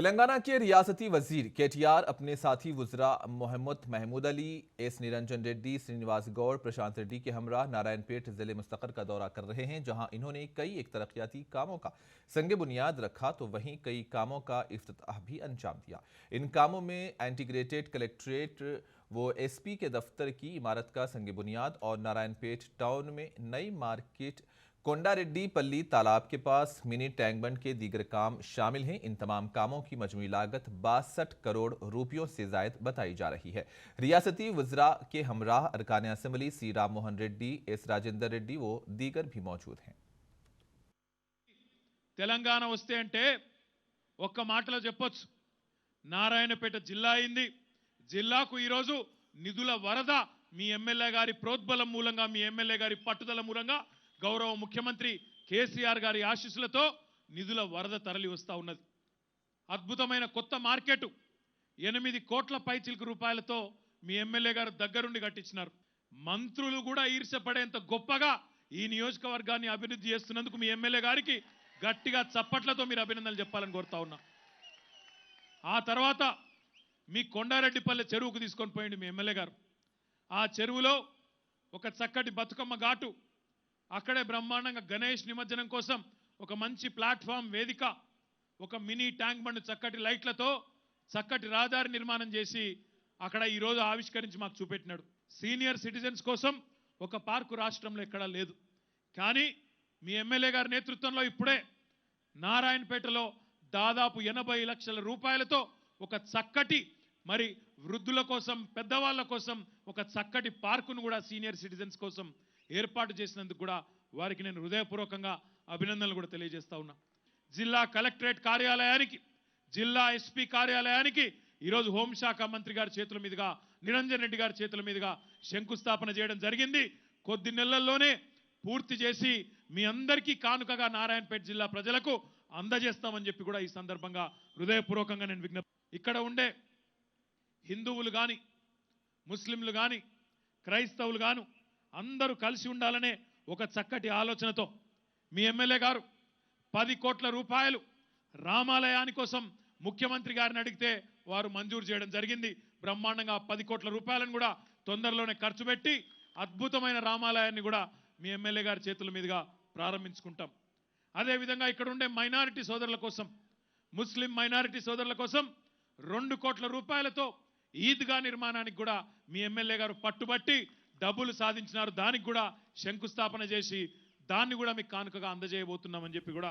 तेलंगाना के रियासती वजीर केटीआर अपने साथी वुजरा मोहम्मद महमूद अली, एस निरंजन रेड्डी, श्रीनिवास गौड़, प्रशांत रेड्डी के हमरा नारायणपेट जिले मुस्तकर का दौरा कर रहे हैं, जहां इन्होंने कई एक तरक्याती कामों का संग बुनियाद रखा तो वहीं कई कामों का इफ्तिताह भी अंजाम दिया। इन कामों में इंटीग्रेटेड कलेक्ट्रेट वो एसपी के दफ्तर की इमारत का संग बुनियाद और नारायणपेट टाउन में नई मार्केट कोंडारेड्डी पल्ली तालाब के पास मिनी टैंक बंड के दीगर काम शामिल हैं। इन तमाम कामों की मजमूई लागत 62 करोड़ रुपयों से जायद बताई जा रही है। रियासती वज़रा के हमराह अरकान असेंबली सी राम मोहन रेड्डी, एस राजेंदर रेड्डी वो दीगर भी मौजूद हैं। తెలంగాణ వస్తే అంటే ఒక్క మాటలో చెప్పొచ్చు, నారాయణపేట జిల్లా అయింది. జిల్లాకు ఈరోజు నిధుల వరద మీ ఎమ్మెల్యే గారి ప్రోద్బలం మూలంగా, మీ ఎమ్మెల్యే గారి పట్టుదల మూలంగా, గౌరవ ముఖ్యమంత్రి కేసీఆర్ గారి ఆశీస్సులతో నిధుల వరద తరలి వస్తూ ఉన్నది. అద్భుతమైన కొత్త మార్కెట్ 8 కోట్ల పైచిలకు రూపాయలతో మీ ఎమ్మెల్యే గారు దగ్గరుండి కట్టించినారు. మంత్రులు కూడా ఈర్ష్యపడేంత గొప్పగా ఈ నియోజకవర్గాన్ని అభివృద్ధి చేస్తున్నందుకు మీ ఎమ్మెల్యే గారికి గట్టిగా చప్పట్లతో మీరు అభినందనలు చెప్పాలని కోరుతా ఉన్నా. ఆ తర్వాత మీ కొండారెడ్డిపల్లె చెరువుకు తీసుకొని పోయింది మీ ఎమ్మెల్యే గారు. ఆ చెరువులో ఒక చక్కటి బతుకమ్మ ఘాటు, అక్కడే బ్రహ్మాండంగా గణేష్ నిమజ్జనం కోసం ఒక మంచి ప్లాట్ఫామ్ వేదిక, ఒక మినీ ట్యాంక్ బండ్ చక్కటి లైట్లతో చక్కటి రహదారి నిర్మాణం చేసి అక్కడ ఈరోజు ఆవిష్కరించి మాకు చూపెట్టినాడు. సీనియర్ సిటిజన్స్ కోసం ఒక పార్కు రాష్ట్రంలో ఎక్కడా లేదు. కానీ మీ ఎమ్మెల్యే గారి నేతృత్వంలో ఇప్పుడే నారాయణపేటలో దాదాపు 80 లక్షల రూపాయలతో ఒక చక్కటి మరి వృద్ధుల కోసం, పెద్దవాళ్ళ కోసం ఒక చక్కటి పార్కును కూడా సీనియర్ సిటిజన్స్ కోసం ఏర్పాటు చేసినందుకు కూడా వారికి నేను హృదయపూర్వకంగా అభినందనలు కూడా తెలియజేస్తా ఉన్నా. జిల్లా కలెక్టరేట్ కార్యాలయానికి, జిల్లా ఎస్పీ కార్యాలయానికి ఈరోజు హోంశాఖ మంత్రి గారి చేతుల మీదుగా, నిరంజన్ రెడ్డి గారి చేతుల మీదుగా శంకుస్థాపన చేయడం జరిగింది. కొద్ది నెలల్లోనే పూర్తి చేసి మీ అందరికీ కానుకగా నారాయణపేట జిల్లా ప్రజలకు అందజేస్తామని చెప్పి కూడా ఈ సందర్భంగా హృదయపూర్వకంగా నేను విజ్ఞప్తి. ఇక్కడ ఉండే హిందువులు కానీ, ముస్లింలు కానీ, క్రైస్తవులు గాను అందరూ కలిసి ఉండాలనే ఒక చక్కటి ఆలోచనతో మీ ఎమ్మెల్యే గారు 10 కోట్ల రూపాయలు రామాలయాని కోసం ముఖ్యమంత్రి గారిని అడిగితే వారు మంజూరు చేయడం జరిగింది. బ్రహ్మాండంగా 10 కోట్ల రూపాయలను కూడా తొందరలోనే ఖర్చు పెట్టి అద్భుతమైన రామాలయాన్ని కూడా మీ ఎమ్మెల్యే గారి చేతుల మీదుగా ప్రారంభించుకుంటాం. అదేవిధంగా ఇక్కడ ఉండే మైనారిటీ సోదరుల కోసం, ముస్లిం మైనారిటీ సోదరుల కోసం 2 కోట్ల రూపాయలతో ఈద్గా నిర్మాణానికి కూడా మీ ఎమ్మెల్యే గారు పట్టుబట్టి డబ్బులు సాధించినారు. దానికి కూడా శంకుస్థాపన చేసి దాన్ని కూడా మీకు కానుకగా అందజేయబోతున్నామని చెప్పి కూడా